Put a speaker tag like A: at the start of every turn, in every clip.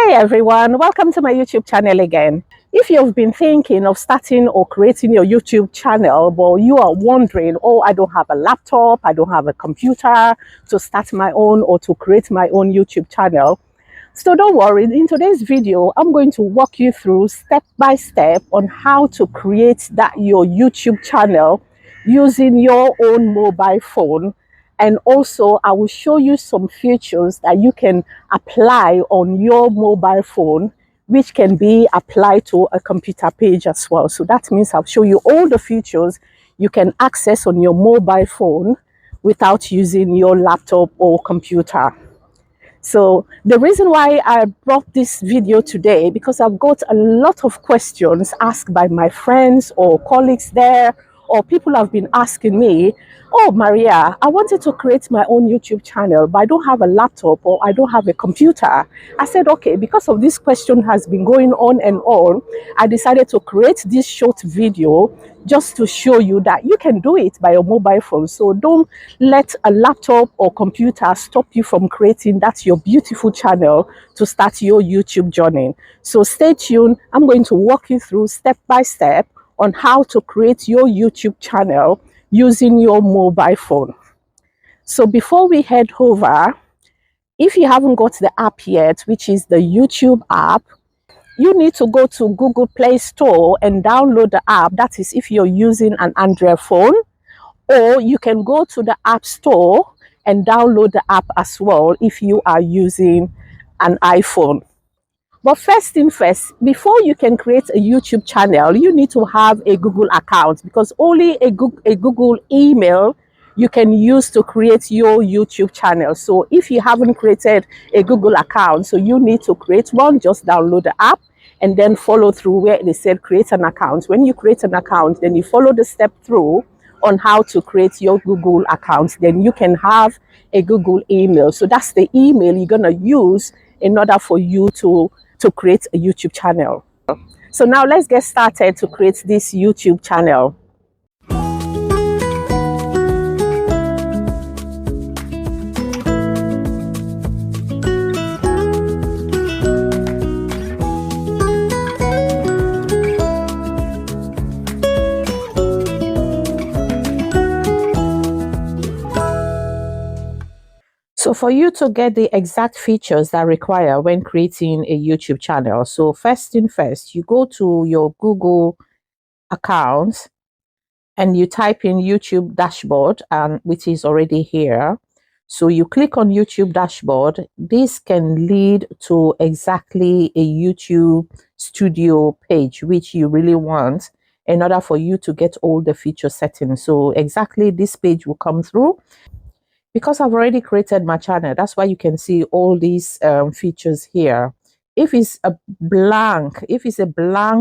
A: Hi everyone, welcome to my YouTube channel again. If you've been thinking of starting or creating your YouTube channel, but you are wondering, oh, I don't have a laptop, I don't have a computer to start my own or to create my own YouTube channel. So don't worry, in today's video, I'm going to walk you through step by step on how to create your YouTube channel using your own mobile phone. And also, I will show you some features that you can apply on your mobile phone, which can be applied to a computer page as well. So that means I'll show you all the features you can access on your mobile phone without using your laptop or computer. So the reason why I brought this video today, because I've got a lot of questions asked by my friends or colleagues there, or people have been asking me, oh, Maria, I wanted to create my own YouTube channel, but I don't have a laptop or I don't have a computer. I said, okay, because of this question has been going on and on, I decided to create this short video just to show you that you can do it by your mobile phone. So don't let a laptop or computer stop you from creating your beautiful channel to start your YouTube journey. So stay tuned. I'm going to walk you through step by step on how to create your YouTube channel using your mobile phone. So before we head over, if you haven't got the app yet, which is the YouTube app, you need to go to Google Play Store and download the app. That is if you're using an Android phone, or you can go to the App Store and download the app as well if you are using an iPhone. But first thing first, before you can create a YouTube channel, you need to have a Google account, because only a Google email you can use to create your YouTube channel. So if you haven't created a Google account, so you need to create one. Just download the app and then follow through where they said create an account. When you create an account, then you follow the step through on how to create your Google account. Then you can have a Google email. So that's the email you're going to use in order for you to create a YouTube channel. So now let's get started to create this YouTube channel. So for you to get the exact features that require when creating a YouTube channel, so first thing first, you go to your Google account and you type in YouTube dashboard, which is already here. So you click on YouTube dashboard. This can lead to exactly a YouTube studio page, which you really want in order for you to get all the feature settings. So exactly this page will come through. Because I've already created my channel, that's why you can see all these features here. If it's a blank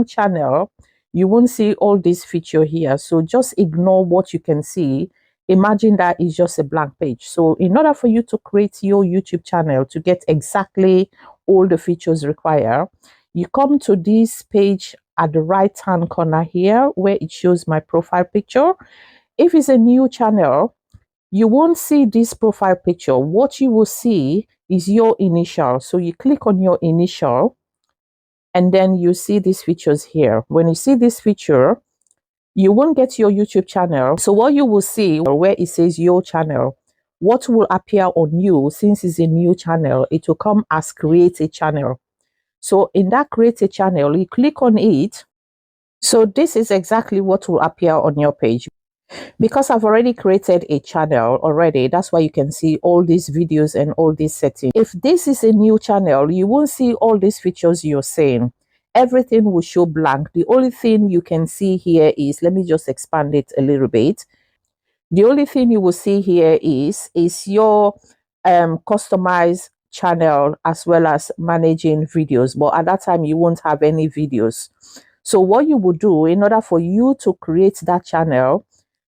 A: channel, you won't see all these features here. So just ignore what you can see. Imagine that is just a blank page. So in order for you to create your YouTube channel to get exactly all the features required, you come to this page at the right hand corner here where it shows my profile picture. If it's a new channel, you won't see this profile picture. What you will see is your initial. So you click on your initial and then you see these features here. When you see this feature, you won't get your YouTube channel. So what you will see where it says your channel, what will appear on you, since it's a new channel, it will come as create a channel. So in that create a channel, you click on it. So this is exactly what will appear on your page. Because I've already created a channel already, that's why you can see all these videos and all these settings. If this is a new channel, you won't see all these features you're seeing. Everything will show blank. The only thing you can see here is, let me just expand it a little bit. The only thing you will see here is your customized channel as well as managing videos. But at that time, you won't have any videos. So what you will do in order for you to create that channel,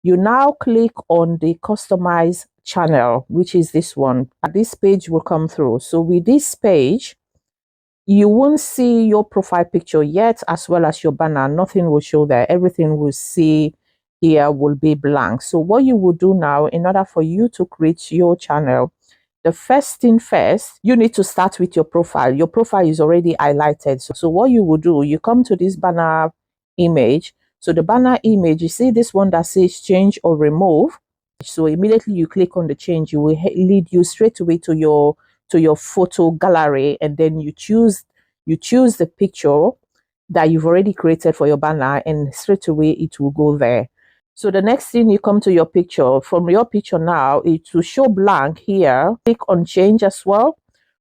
A: you now click on the customize channel, which is this one. This page will come through. So with this page, you won't see your profile picture yet, as well as your banner. Nothing will show there. Everything will see here will be blank. So what you will do now, in order for you to create your channel, The first thing first, you need to start with your profile. Your profile is already highlighted. So what you will do, you come to this banner image. So the banner image, you see this one that says change or remove. So immediately you click on the change, you will lead you straight away to your photo gallery, and then you choose the picture that you've already created for your banner, and straight away it will go there. So the next thing, you come to your picture. From your picture now, it will show blank here. Click on change as well.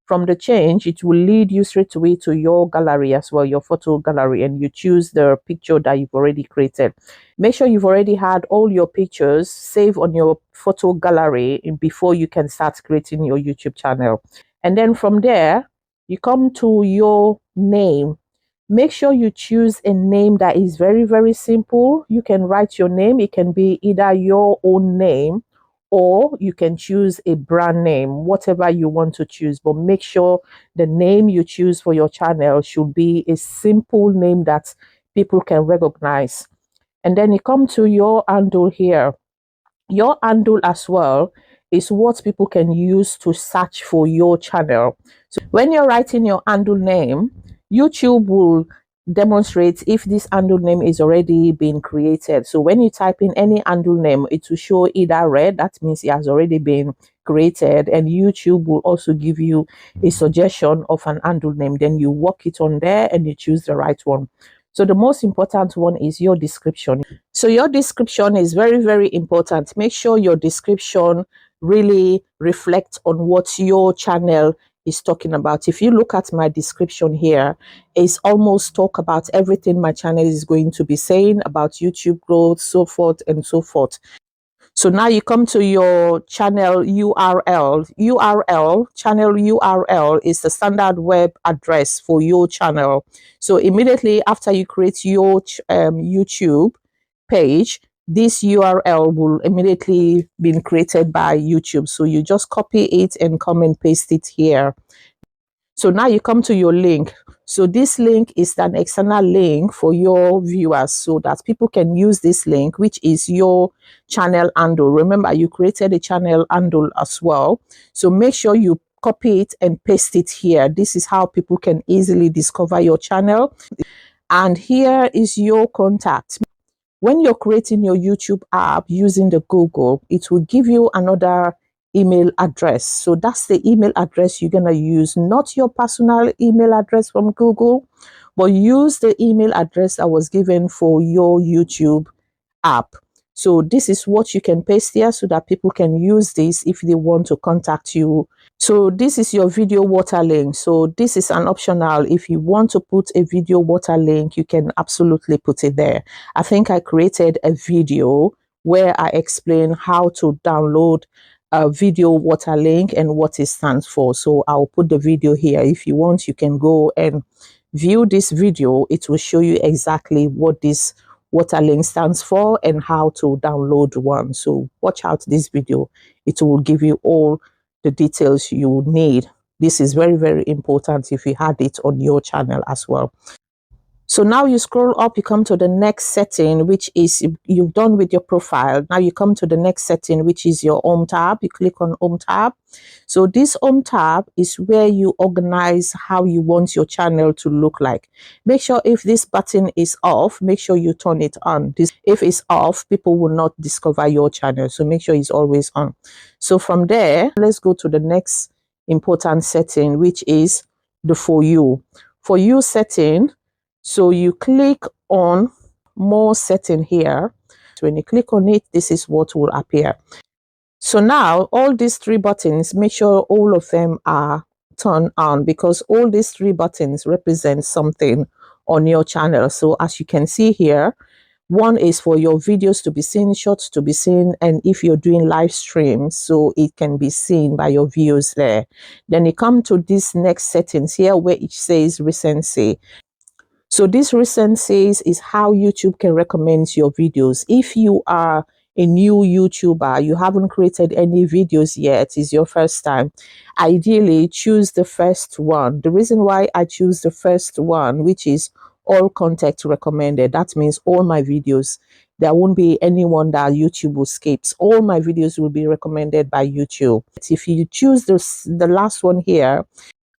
A: From the change, it will lead you straight away to your gallery as well, your photo gallery, and you choose the picture that you've already created. Make sure you've already had all your pictures saved on your photo gallery before you can start creating your YouTube channel. And then from there, you come to your name. Make sure you choose a name that is very, very simple. You can write your name. It can be either your own name, or you can choose a brand name, whatever you want to choose. But make sure the name you choose for your channel should be a simple name that people can recognize. And then you come to your handle here. Your handle as well is what people can use to search for your channel. So when you're writing your handle name, YouTube will demonstrate if this handle name is already been created. So when you type in any handle name, it will show either red, that means it has already been created, and YouTube will also give you a suggestion of an handle name. Then you work it on there and you choose the right one. So the most important one is your description. So your description is very, very important. Make sure your description really reflects on what your channel is talking about. If you look at my description here, it's almost talk about everything my channel is going to be saying about YouTube growth, so forth and so forth. So now you come to your channel URL. Channel URL is the standard web address for your channel. So immediately after you create your YouTube page, this URL will immediately be created by YouTube. So you just copy it and come and paste it here. So now you come to your link. So this link is an external link for your viewers so that people can use this link, which is your channel handle. Remember, you created a channel handle as well. So make sure you copy it and paste it here. This is how people can easily discover your channel. And here is your contact. When you're creating your YouTube app using the Google, it will give you another email address. So that's the email address you're going to use, not your personal email address from Google, but use the email address that was given for your YouTube app. So this is what you can paste here so that people can use this if they want to contact you. So this is your video water link. So this is an optional. If you want to put a video water link, you can absolutely put it there. I think I created a video where I explain how to download a video water link and what it stands for. So I'll put the video here. If you want, you can go and view this video. It will show you exactly what this water link stands for and how to download one. So watch out this video. It will give you all the details you need. This is very, very important if you had it on your channel as well. So now you scroll up, you come to the next setting, which is you've done with your profile. Now you come to the next setting, which is your home tab. You click on home tab. So this home tab is where you organize how you want your channel to look like. Make sure if this button is off, make sure you turn it on. If it's off, people will not discover your channel. So make sure it's always on. So from there, let's go to the next important setting, which is the For You. For You setting. So you click on more setting here. So when you click on it, this is what will appear. So now all these three buttons, make sure all of them are turned on because all these three buttons represent something on your channel. So as you can see here, one is for your videos to be seen, shorts to be seen, and if you're doing live streams, so it can be seen by your viewers there. Then you come to this next settings here where it says recency. So this recency is how YouTube can recommend your videos. If you are a new YouTuber, you haven't created any videos yet, it's your first time, ideally choose the first one. The reason why I choose the first one, which is all content recommended, that means all my videos There won't be anyone that YouTube will skip. All my videos will be recommended by YouTube. If you choose the last one here,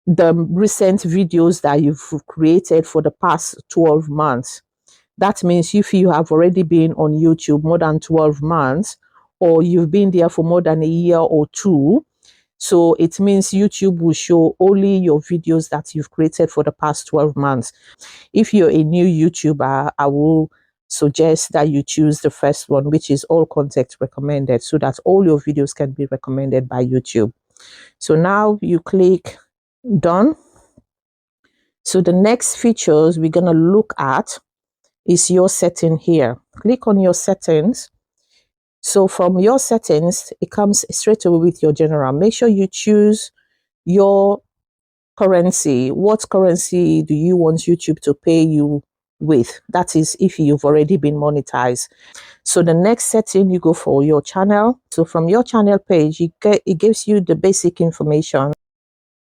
A: the recent videos that you've created for the past 12 months, that means if you have already been on YouTube more than 12 months, or you've been there for more than a year or two, so it means YouTube will show only your videos that you've created for the past 12 months. If you're a new YouTuber, I will suggest that you choose the first one, which is all content recommended, so that all your videos can be recommended by YouTube. So now you click done. So the next features we're going to look at is your setting here. Click on your settings. So from your settings, it comes straight away with your general. Make sure you choose your currency. What currency do you want YouTube to pay you with? That is if you've already been monetized. So the next setting, you go for your channel. So from your channel page, it gives you the basic information.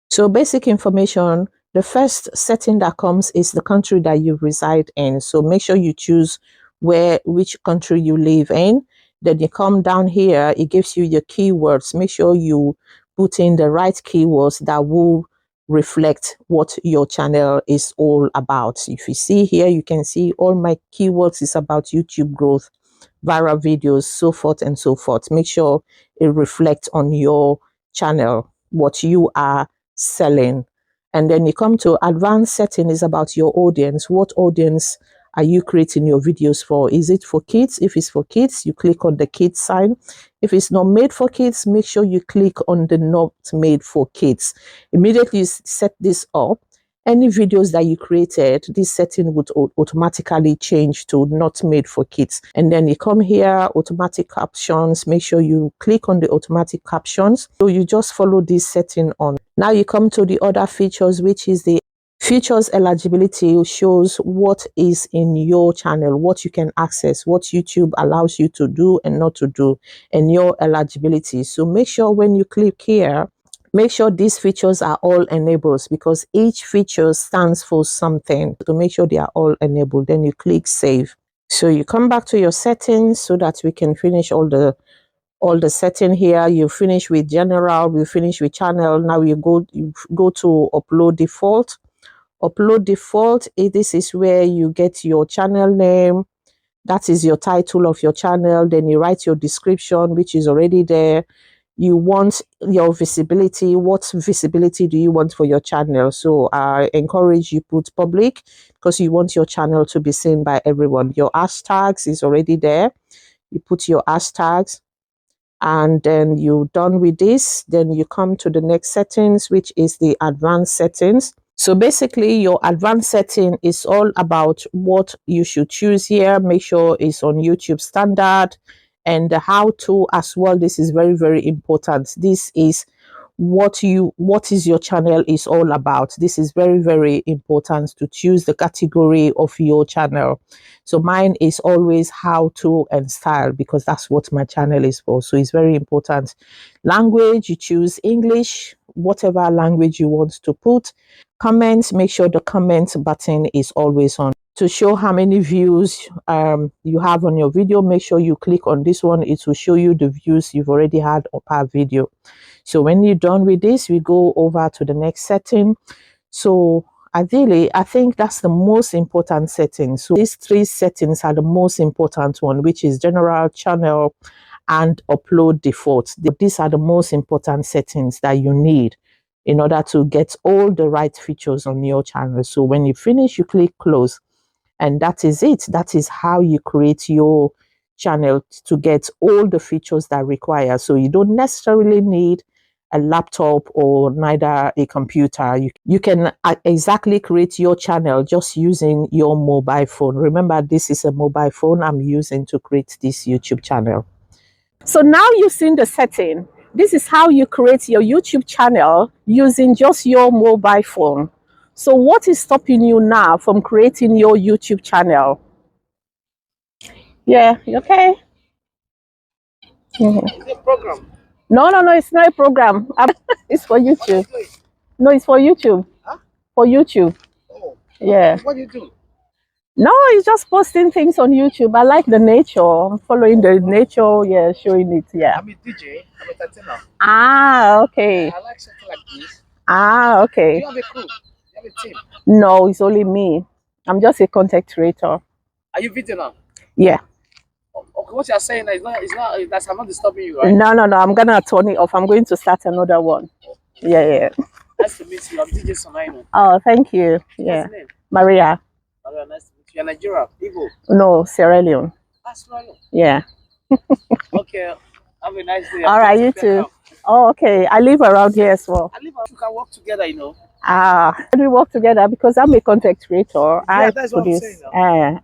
A: So basic information, the first setting that comes is the country that you reside in. So make sure you choose which country you live in. Then you come down here, it gives you your keywords. Make sure you put in the right keywords that will reflect what your channel is all about. If you see here, you can see all my keywords is about YouTube growth, viral videos, so forth and so forth. Make sure it reflects on your channel, what you are selling. And then you come to advanced setting, is about your audience. What audience are you creating your videos for? Is it for kids? If it's for kids, you click on the kids sign. If it's not made for kids, make sure you click on the not made for kids. Immediately set this up. Any videos that you created, this setting would automatically change to not made for kids. And then you come here, automatic captions. Make sure you click on the automatic captions. So you just follow this setting on. Now you come to the other features, which is the features eligibility. Shows what is in your channel, what you can access, what YouTube allows you to do and not to do, and your eligibility. So make sure when you click here, make sure these features are all enabled, because each feature stands for something. To make sure they are all enabled, then you click save. So you come back to your settings so that we can finish all the setting here. You finish with general, we finish with channel. Now you go to upload default. Upload default, this is where you get your channel name. That is your title of your channel. Then you write your description, which is already there. You want your visibility. What visibility do you want for your channel? So I encourage you put public, because you want your channel to be seen by everyone. Your hashtags is already there. You put your hashtags, and then you're done with this. Then you come to the next settings, which is the advanced settings. So basically your advanced setting is all about what you should choose here. Make sure it's on YouTube standard, and the how to as well. This is very, very important. This is what is your channel is all about. This is very, very important to choose the category of your channel. So mine is always how to and style, because that's what my channel is for. So it's very important. Language, you choose English, whatever language you want to put. Comments, make sure the comment button is always on. To show how many views you have on your video, make sure you click on this one. It will show you the views you've already had of our video. So when you're done with this, we go over to the next setting. So ideally, I think that's the most important setting. So these three settings are the most important one, which is general, channel, and upload default. These are the most important settings that you need in order to get all the right features on your channel. So when you finish, you click close. And that is it. That is how you create your channel to get all the features that require. So you don't necessarily need a laptop or neither a computer. You can exactly create your channel just using your mobile phone. Remember, this is a mobile phone I'm using to create this YouTube channel. So now you've seen the setting. This is how you create your YouTube channel using just your mobile phone. So what is stopping you now from creating your YouTube channel? Yeah, you okay? Mhm.
B: Is it a program?
A: No, it's not a program. It's for YouTube. No, it's for YouTube.
B: Huh?
A: For YouTube.
B: Oh.
A: Yeah.
B: What do you do?
A: No, it's just posting things on YouTube. I like the nature. I'm following the nature, yeah, showing it, yeah.
B: I'm a DJ. I'm a entertainer.
A: Ah, okay.
B: I like something like this.
A: Ah,
B: Do
A: okay.
B: you have a crew? Do you have a team?
A: No, it's only me. I'm just a content creator.
B: Are you video now?
A: Yeah.
B: Okay, what you're saying is not that's I'm not disturbing you, right?
A: No, I'm gonna turn it off. I'm going to start another one. Yeah.
B: Nice to meet you. I'm DJ Sonaino.
A: Oh, thank you. Yeah.
B: What's your name?
A: Maria.
B: Maria, nice to meet you. You're Nigeria, Igbo.
A: No, Sierra Leone.
B: That's right.
A: Yeah.
B: Okay. Have a nice day.
A: All right, you too. Oh, okay. I live around here as well.
B: I live around. We can work together, you know.
A: Can we work together? Because I'm a content creator.
B: Yeah, that's what I'm saying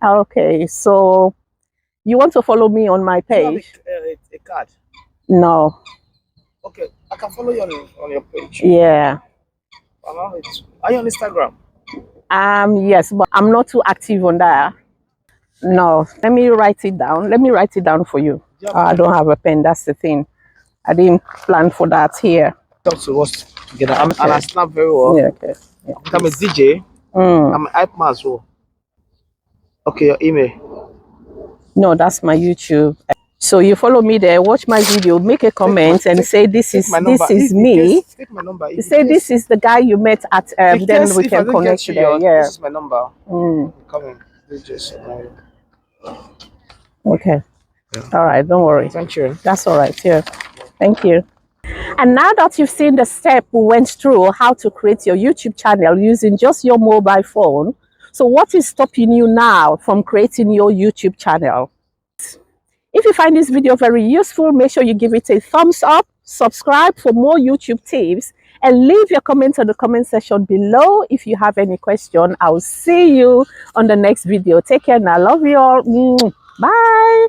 B: now.
A: Okay. So you want to follow me on my
B: Do you have
A: page?
B: a card?
A: No.
B: Okay, I can follow you on your page.
A: Yeah.
B: Are you on Instagram?
A: Yes, but I'm not too active on that. No. Let me write it down. Let me write it down for you. I don't have a pen. That's the thing. I didn't plan for that here.
B: Talk to us together. And I snap very well.
A: Yeah, okay. Yeah,
B: I'm a DJ. I'm an hype man as well. Okay, your email.
A: No, that's my YouTube. So you follow me there, watch my video, make a comment, and say this is me.
B: Take my number.
A: You say this is the guy you met at. Then we can connect there. Yeah.
B: This is my number. Coming.
A: Okay. Yeah. All right. Don't worry.
B: Thank you.
A: That's all right. Yeah. Thank you. And now that you've seen the step we went through how to create your YouTube channel using just your mobile phone, so what is stopping you now from creating your YouTube channel? If you find this video very useful, make sure you give it a thumbs up, subscribe for more YouTube tips, and leave your comments on the comment section below if you have any question. I'll see you on the next video. Take care now. Love you all. Bye.